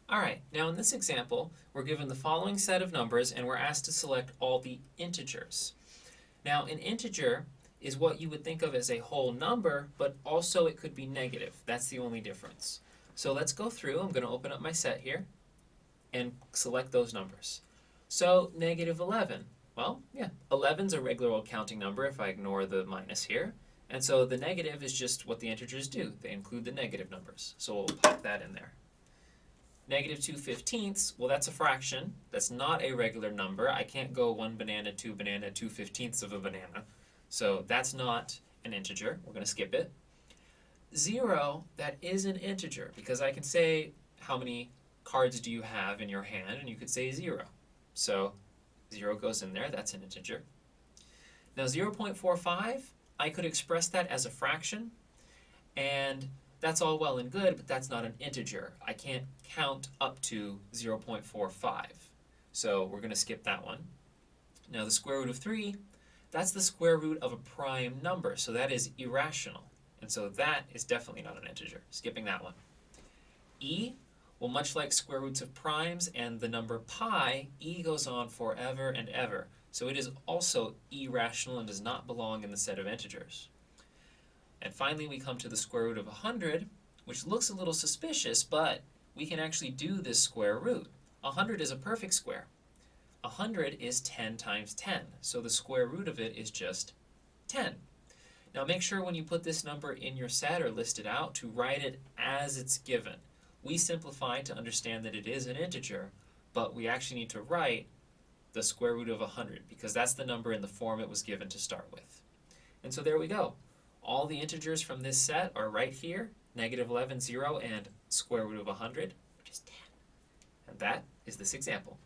All right, now in this example, we're given the following set of numbers and we're asked to select all the integers. Now, an integer is what you would think of as a whole number, but also it could be negative. That's the only difference. So let's go through. I'm going to open up my set here and select those numbers. So negative 11. Well, yeah, 11 is a regular old counting number if I ignore the minus here. And so the negative is just what the integers do. They include the negative numbers. So we'll pop that in there. Negative 2/15, well, that's a fraction. That's not a regular number. I can't go 1 banana, 2 banana, 2/15 of a banana. So that's not an integer. We're going to skip it. 0, that is an integer because I can say how many cards do you have in your hand, and you could say 0. So 0 goes in there. That's an integer. Now 0.45, I could express that as a fraction, and that's all well and good, but that's not an integer. I can't count up to 0.45. So we're going to skip that one. Now the square root of 3, that's the square root of a prime number, so that is irrational. And so that is definitely not an integer. Skipping that one. E, well, much like square roots of primes and the number pi, e goes on forever and ever. So it is also irrational and does not belong in the set of integers. And finally, we come to the square root of 100, which looks a little suspicious, but we can actually do this square root. 100 is a perfect square. 100 is 10 times 10, so the square root of it is just 10. Now make sure when you put this number in your set or list it out to write it as it's given. We simplify to understand that it is an integer, but we actually need to write the square root of 100 because that's the number in the form it was given to start with. And so there we go. All the integers from this set are right here, negative 11, 0, and square root of 100, which is 10. And that is this example.